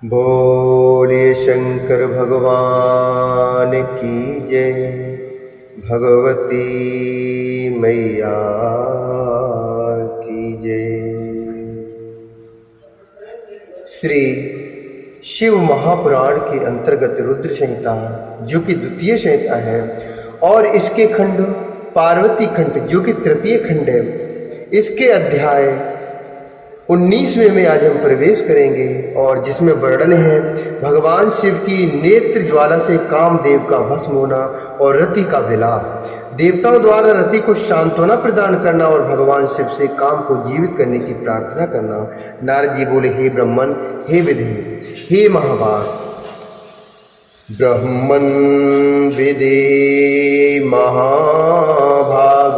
बोलिए शंकर भगवान की जय। भगवती मैया की जय। श्री शिव महापुराण के अंतर्गत रुद्र संहिता, जो कि द्वितीय संहिता है, और इसके खंड पार्वती खंड, जो कि तृतीय खंड है, इसके अध्याय 19वें में आज हम प्रवेश करेंगे, और जिसमें वर्णन है भगवान शिव की नेत्र ज्वाला से कामदेव का भस्म होना और रति का विलाप, देवताओं द्वारा रति को सांत्वना प्रदान करना और भगवान शिव से काम को जीवित करने की प्रार्थना करना। नारद जी बोले, हे ब्रह्मन, हे विधि, हे महाभाग। ब्रह्मन विदे महाभाग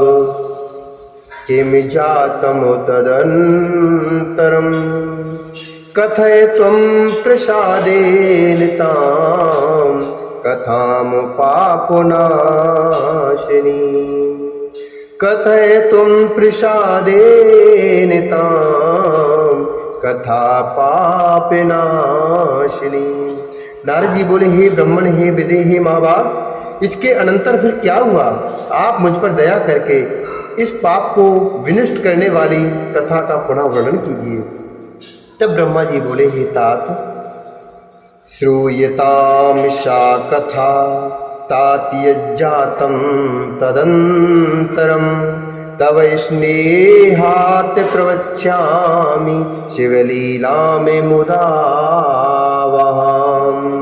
किम जातम तदन्तरं कथय त्वं प्रसादेन तां कथां पापनाशिनी। कथय त्वं प्रसादेन तां कथा पापनाशिनी। नारद जी बोले, हे ब्रह्मण, हे विदे, हे महाभाग, इसके अनंतर फिर क्या हुआ? आप मुझ पर दया करके इस पाप को विनष्ट करने वाली कथा का पुनः वर्णन कीजिए। तब ब्रह्मा जी बोले, हे तात, श्रूयताम सा कथा तात यज्जातं तदन्तरं तव स्नेहात् प्रवक्ष्यामि शिवलीला में मुदा वहाम्।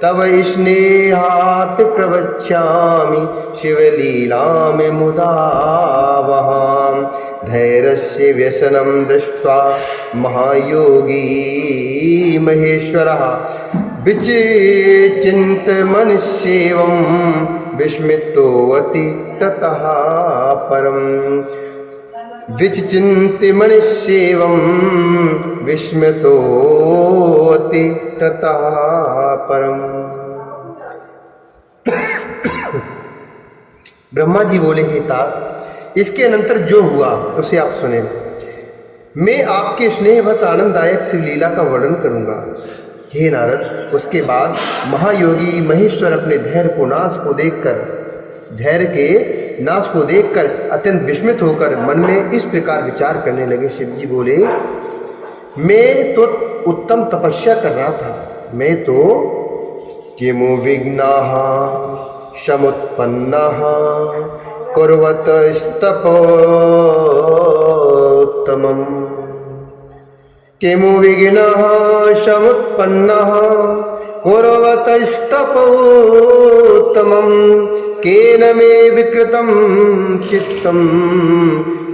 तव स्नेहात् प्रवक्ष्यामि शिवलीला में मुदा वहाम्। धैर्यस्य व्यसनं दृष्ट्वा महायोगी महेश्वरः विचिन्त्यमनस्येवं विस्मितोऽति ततः परम्। विचिन्त्यमनस्येवं विस्मितोऽति ततः परम्। ब्रह्मा जी बोले, हे तात, इसके अनंतर जो हुआ उसे आप सुने। मैं आपके स्नेहवश आनंददायक शिवलीला का वर्णन करूंगा। हे नारद, उसके बाद महायोगी महेश्वर अपने धैर्य के नाश को देखकर अत्यंत विस्मित होकर मन में इस प्रकार विचार करने लगे। शिव जी बोले, मैं तो उत्तम तपस्या कर रहा था। मैं तो किमु विघ्नाः समुत्पन्नाः कुर्वतस्तपोत्तमम्। किमु विघ्नाः समुत्पन्नाः कुर्वतस्तपोत्तमम्। केन मे विकृतं चित्तं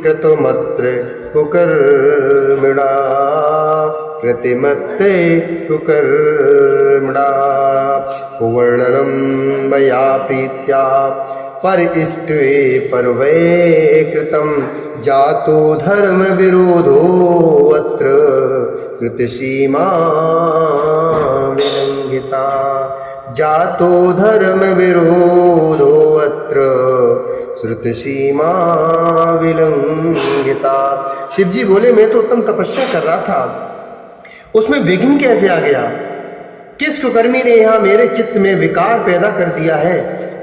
कृतमत्र कुकर्मणा। कृतिमत्ते कुकर्मणा। वर्णनं मया प्रीत्या परिष्टे परवै कृतं जातो धर्म विरोधो अत्र कृतसीमा विलंघिता। जातो धर्म विरोधो अत्र श्रुतसीमा विलंघिता। शिव जी बोले, मैं तो उत्तम तपस्या कर रहा था, उसमें विघ्न कैसे आ गया? किस कुकर्मी ने यहाँ मेरे चित्त में विकार पैदा कर दिया है?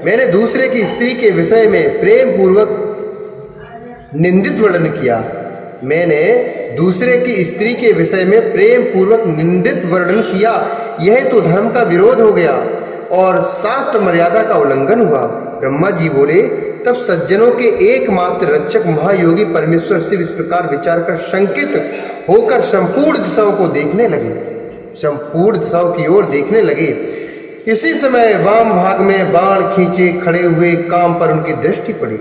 मैंने दूसरे की स्त्री के विषय में प्रेम पूर्वक निंदित वर्णन किया। मैंने दूसरे की स्त्री के विषय में प्रेम पूर्वक निंदित वर्णन किया। यह तो धर्म का विरोध हो गया और शास्त्र मर्यादा का उल्लंघन हुआ। ब्रह्मा जी बोले, तब सज्जनों के एकमात्र रक्षक महायोगी परमेश्वर शिव इस प्रकार विचार कर शंकित होकर संपूर्ण दिशाओं को देखने लगे, संपूर्ण दिशाओं की ओर देखने लगे। इसी समय वाम भाग में बाण खींचे खड़े हुए काम पर उनकी दृष्टि पड़ी।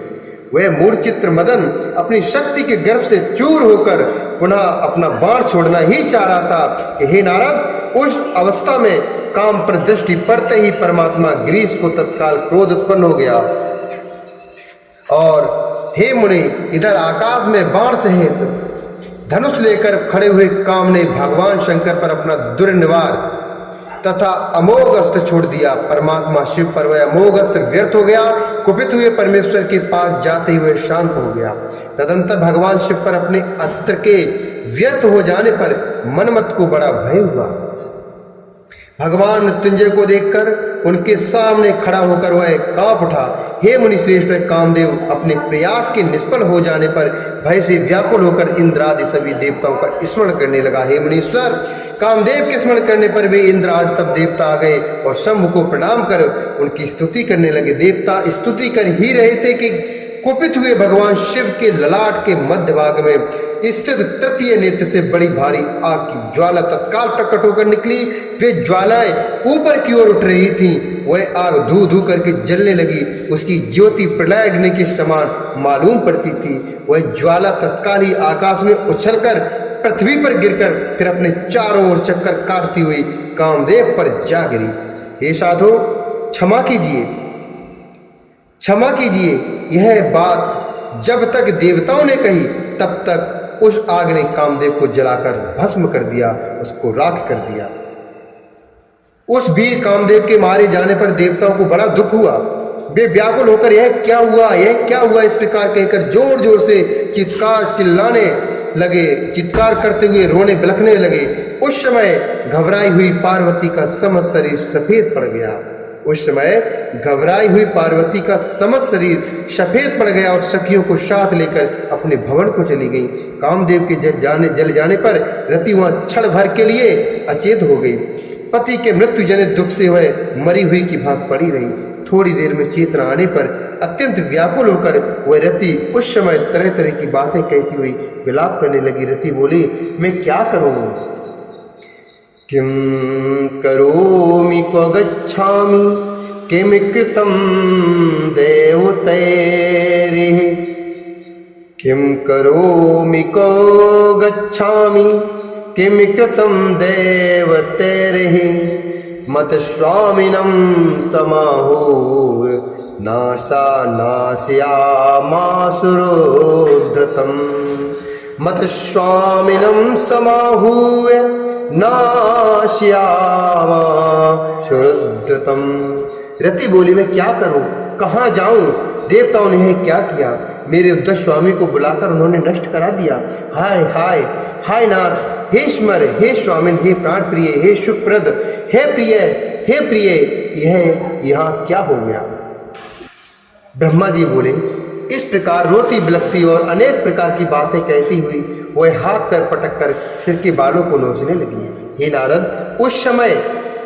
वह मूढ़चित्र मदन अपनी शक्ति के गर्भ से चूर होकर पुनः अपना बाण छोड़ना ही चाह रहा था कि हे नारद, उस अवस्था में काम पर दृष्टि पड़ते ही परमात्मा ग्रीस को तत्काल क्रोध उत्पन्न हो गया और हे मुनि, इधर आकाश में बाण सहित धनुष लेकर खड़े हुए काम ने भगवान शंकर पर अपना दुर्निवार तथा अमोघ अस्त्र छोड़ दिया। परमात्मा शिव पर वह अमोघ अस्त्र व्यर्थ हो गया। कुपित हुए परमेश्वर के पास जाते हुए शांत हो गया। तदंतर भगवान शिव पर अपने अस्त्र के व्यर्थ हो जाने पर मनमत को बड़ा भय हुआ। भगवान मृत्युंजय को देखकर उनके सामने खड़ा होकर वह कांप उठा। हे मुनि श्रेष्ठ, कामदेव अपने प्रयास के निष्फल हो जाने पर भय से व्याकुल होकर इंद्र आदि सभी देवताओं का स्मरण करने लगा। हे मुनीश्वर, कामदेव के स्मरण करने पर वे इंद्र आदि सब देवता आ गए और शंभु को प्रणाम कर उनकी स्तुति करने लगे। देवता स्तुति कर ही रहे थे कि कुपित हुए भगवान शिव के ललाट के मध्य भाग में स्थित तृतीय नेत्र से बड़ी भारी आग की ज्वाला तत्काल प्रकट होकर निकली। वे ज्वालाएं ऊपर की ओर उठ रही थीं। वह आग धू धू करके जलने लगी। उसकी ज्योति प्रलय अग्नि के समान मालूम पड़ती थी। वह ज्वाला तत्काल ही आकाश में उछलकर पृथ्वी पर गिरकर फिर अपने चारों ओर चक्कर काटती हुई कामदेव पर जा गिरी। हे साधो, क्षमा कीजिए, क्षमा कीजिए। यह बात जब तक देवताओं ने कही तब तक उस आग ने कामदेव को जलाकर भस्म कर दिया, उसको राख कर दिया। उस वीर कामदेव के मारे जाने पर देवताओं को बड़ा दुख हुआ। वे व्याकुल होकर यह क्या हुआ, यह क्या हुआ, इस प्रकार कहकर जोर जोर से चिल्लाने लगे, चित्कार करते हुए रोने बिलखने लगे। उस समय घबराई हुई पार्वती का समस्त शरीर सफेद पड़ गया। उस समय घबराई हुई पार्वती का समस्त शरीर सफेद पड़ गया और सखियों को साथ लेकर अपने भवन को चली गई। कामदेव के जल जाने पर रति वहां क्षण भर के लिए अचेत हो गई। पति के मृत्यु जनित दुख से वह मरी हुई की भांति पड़ी रही। थोड़ी देर में चेतना आने पर अत्यंत व्याकुल होकर वह रति उस समय तरह तरह की बातें कहती हुई विलाप करने लगी। रति बोली, मैं क्या करूं, किं करोमि क्व गच्छामि, किं कृतं देवतैः, किं करोमि क्व गच्छामि, किं कृतं देवतैः, मतस्वामिनं समाहूय नासा नास्यामासुरोद्धतम्, मतस्वामिनं समाहूय नाश्यामा शुद्धतम। रति बोली, मैं क्या करूं, कहाँ जाऊं, देवताओं ने क्या किया, मेरे उद्धत स्वामी को बुलाकर उन्होंने नष्ट करा दिया। हाय हाय हाय नाथ, हे स्मर, हे स्वामिन, हे प्राण प्रिय, हे सुप्रद, हे प्रिय, हे प्रिय, यह यहाँ क्या हो गया। ब्रह्मा जी बोले, इस प्रकार रोती बिलखती और अनेक प्रकार की बातें कहती हुई वह हाथ पैर पटक कर सिर के बालों को नोचने लगी। हे नारद, उस समय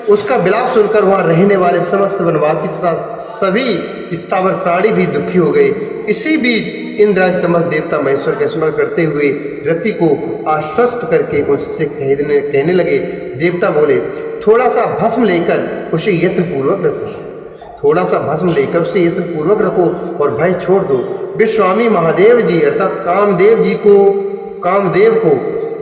उसका विलाप सुनकर वहां रहने वाले समस्त वनवासी तथा सभी स्थावर प्राणी भी दुखी हो गए। इसी बीच इंद्र समस्त देवता महेश्वर का स्मरण करते हुए रति को आश्वस्त करके उससे कहने लगे। देवता बोले, थोड़ा सा भस्म लेकर उसे यत्नपूर्वक रखो, थोड़ा सा भस्म लेकर उसे यत्नपूर्वक रखो और भय छोड़ दो। विश्वामी महादेव जी अर्थात कामदेव को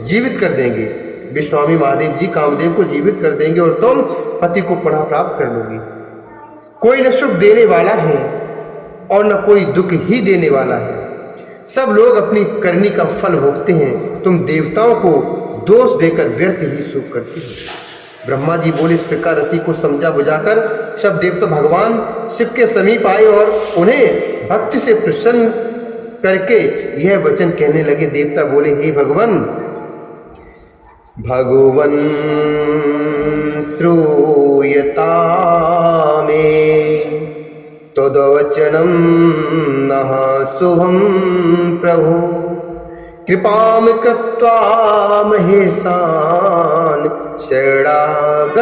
जीवित कर देंगे। विश्वामी महादेव जी कामदेव को जीवित कर देंगे और तुम पति को पुनः प्राप्त कर लोगी। कोई न सुख देने वाला है और न कोई दुख ही देने वाला है। सब लोग अपनी करनी का फल भोगते हैं। तुम देवताओं को दोष देकर व्यर्थ ही सुख करती हो। ब्रह्मा जी बोले, इस प्रकार रति को समझा बुझाकर सब देवता भगवान शिव के समीप आए और उन्हें भक्ति से प्रसन्न करके यह वचन कहने लगे। देवता बोले, हे भगवान, भगवन् श्रूयता मे तद्वचनं नः शुभं प्रभु, कृपां कृत्वा महेशान् शरणागतवत्सल।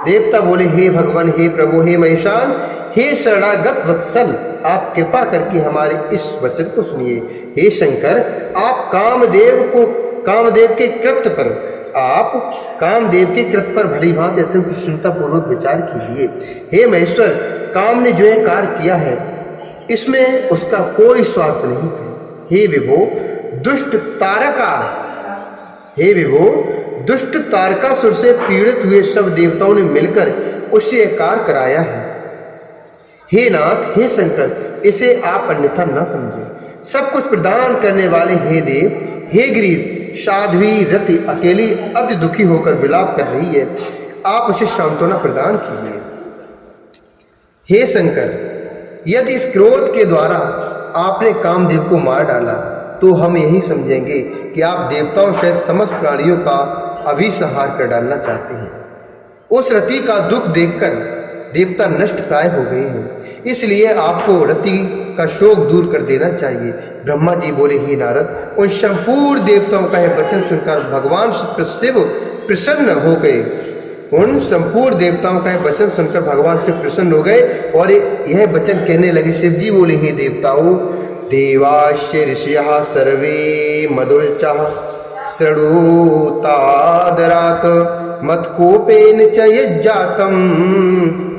देवता बोले, हे भगवान, हे प्रभु, हे महेशान, हे शरणागत वत्सल, आप कृपा करके हमारे इस वचन को सुनिए। हे शंकर, आप कामदेव के कृत्य पर भली भांति अत्यंत प्रसन्नता पूर्वक विचार कीजिए। हे महेश्वर, काम ने जो यह कार्य किया है इसमें उसका कोई स्वार्थ नहीं था। हे विभो, दुष्ट तारकासुर से पीड़ित हुए सब देवताओं ने मिलकर उससे यह कार्य कराया है। हे नाथ, हे शंकर, इसे आप अन्यथा न समझे। सब कुछ प्रदान करने वाले हे देव, हे गिरीश, साध्वी रति अकेली अति दुखी होकर विलाप कर रही है, आप उसे सांत्वना प्रदान कीजिए। हे शंकर, यदि इस क्रोध के द्वारा आपने कामदेव को मार डाला तो हम यही समझेंगे कि आप देवताओं सहित समस्त प्राणियों का अभी संहार कर डालना चाहते हैं। उस रति का दुख देखकर देवता नष्ट प्राय हो गए हैं, इसलिए आपको रति का शोक दूर कर देना चाहिए। ब्रह्मा जी बोले, हे नारद, उन संपूर्ण देवताओं का यह वचन सुनकर भगवान शिव प्रसन्न हो गए। उन संपूर्ण देवताओं का यह वचन सुनकर भगवान शिव प्रसन्न हो गए और यह वचन कहने लगे। शिव जी बोले, हे देवताओं, देवाश्च ऋषयः सर्वे मदोच्चः शृणुतादरात् मत्कोपेन च यज्जातं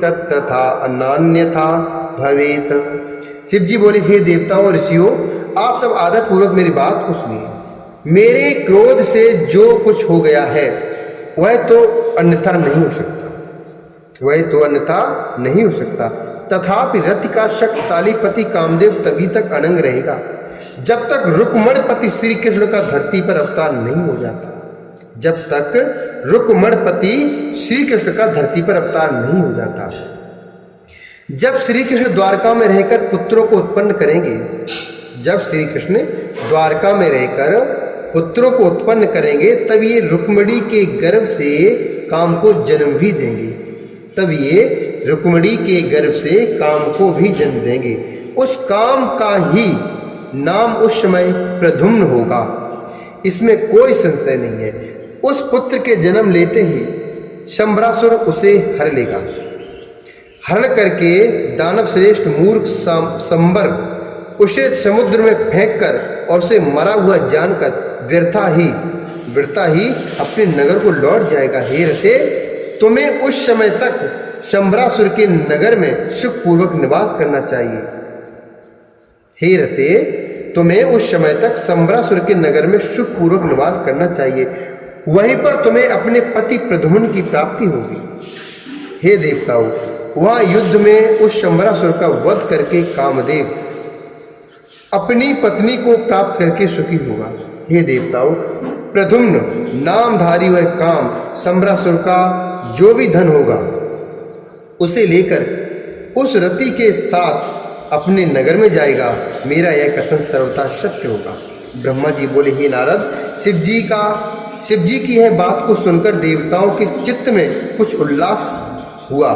तत्तथा अन्यथा भवेत। शिव जी बोले, हे देवताओं और ऋषियों, आप सब आदर पूर्वक मेरी बात को सुनिए। मेरे क्रोध से जो कुछ हो गया है वह तो अन्यथा नहीं हो सकता, वह तो अन्यथा नहीं हो सकता। तथापि रति का शक्तिशाली पति कामदेव तभी तक अनंग रहेगा जब तक रुक्मणपति श्री कृष्ण का धरती पर अवतार नहीं हो जाता, जब तक रुक्मणपति श्री कृष्ण का धरती पर अवतार नहीं हो जाता। जब श्री कृष्ण द्वारका में रहकर पुत्रों को उत्पन्न करेंगे, जब श्री कृष्ण द्वारका में रहकर पुत्रों को उत्पन्न करेंगे, तब ये रुक्मणी के गर्भ से काम को जन्म भी देंगे, तब ये रुक्मणी के गर्भ से काम को भी जन्म देंगे। उस काम का ही नाम उस समय प्रद्युम्न होगा, इसमें कोई संशय नहीं है। उस पुत्र के जन्म लेते ही शंबरासुर उसे हर लेगा। हरण करके दानव श्रेष्ठ मूर्ख संबर उसे समुद्र में फेंककर और उसे मरा हुआ जानकर व्यर्था ही अपने नगर को लौट जाएगा। हे रते, तुम्हें उस समय तक शंबरासुर के नगर में सुखपूर्वक निवास करना चाहिए। हे रते, तुम्हें उस समय तक शंबरासुर के नगर में सुखपूर्वक निवास करना चाहिए, वहीं पर तुम्हें अपने पति प्रद्युम्न की प्राप्ति होगी। हे देवताओं, वहां युद्ध में उस शंबरासुर का वध करके कामदेव अपनी पत्नी को प्राप्त करके सुखी होगा। हे देवताओं, प्रद्युम्न नामधारी वह काम शंबरासुर का जो भी धन होगा उसे लेकर उस रति के साथ अपने नगर में जाएगा। मेरा यह कथन सर्वथा सत्य होगा। ब्रह्मा जी बोले, हे नारद, शिव जी की यह बात को सुनकर देवताओं के चित्त में कुछ उल्लास हुआ,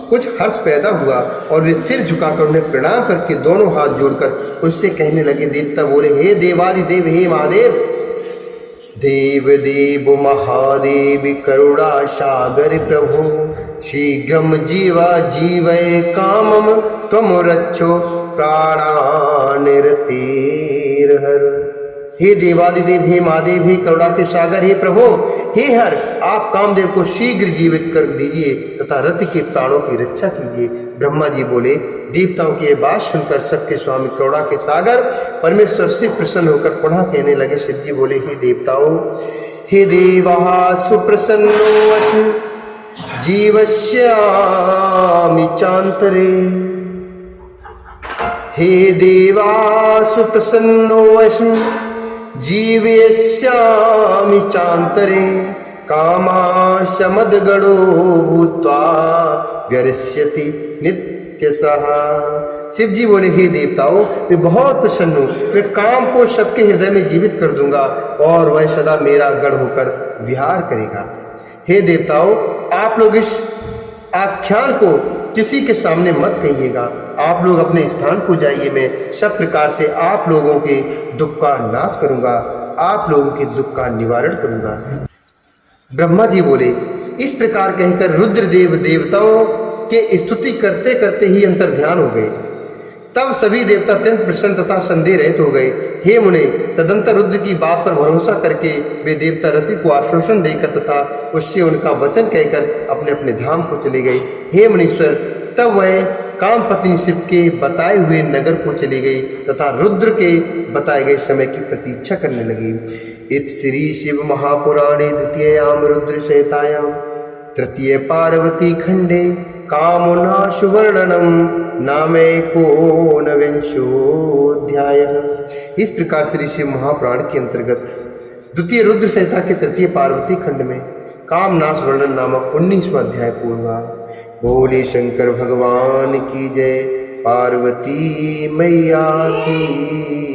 कुछ हर्ष पैदा हुआ और वे सिर झुकाकर उन्हें प्रणाम करके दोनों हाथ जोड़कर उससे कहने लगे। देवता बोले, हे देवादिदेव, हे महादेव, देव देव महादेव करुणा सागर प्रभु, शीघ्रम जीवय कामम त्वम रक्षो प्राणानिरतिर्हर। हे देवादिदेव, हे महादेव, हे करुणा के सागर, हे प्रभु, हे हर, आप कामदेव को शीघ्र जीवित कर दीजिए तथा रति के प्राणों की रक्षा कीजिए। ब्रह्मा जी बोले। देवताओं की यह बात सुनकर सबके स्वामी करुणा के सागर परमेश्वर से प्रसन्न होकर पुनः कहने लगे। शिव जी बोले, हे देवताओं, हे देवा सुप्रसन्नो जीवस्यामि चान्तरे, हे देवा सुप्रसन्नो जीवस्यामि चान्तरे, कामाशमदगणो भूत्वा व्यरिष्यति नित्यसः। शिव जी बोले, हे देवताओं, मैं बहुत प्रसन्न हूँ, मैं काम को सबके हृदय में जीवित कर दूंगा और वह सदा मेरा गढ़ होकर विहार करेगा। हे देवताओं, आप लोग इस आख्यान को किसी के सामने मत कहिएगा, आप लोग अपने स्थान को जाइए, मैं सब प्रकार से आप लोगों के दुख का नाश करूंगा, आप लोगों के दुख का निवारण करूंगा। ब्रह्मा जी बोले। इस प्रकार कहकर रुद्रदेव देवताओं के स्तुति करते करते ही अंतर ध्यान हो गए। तब सभी देवता अत्यंत प्रसन्न तथा संदेह रहित हो गए। हे मुने, तदंतर रुद्र की बात पर भरोसा करके वे देवता रति को आश्वासन देकर तथा उससे उनका वचन कहकर अपने अपने धाम को चले गए। हे मुनीश्वर, तब वह काम पत्नी शिव के बताए हुए नगर को चली गई तथा रुद्र के बताए गए समय की प्रतीक्षा करने लगी। इत श्री शिव महापुराणे द्वितीयाम रुद्र संहितायां तृतीय पार्वती खंडे कामनाशु वर्णनम नामैकोनविंशोऽध्यायः। इस प्रकार श्री शिव महापुराण के अंतर्गत द्वितीय रुद्र संहिता के तृतीय पार्वती खंड में कामनाश वर्णन नामक 19वां अध्याय पूर्ण हुआ। बोले शंकर भगवान की जय, पार्वती मैया की।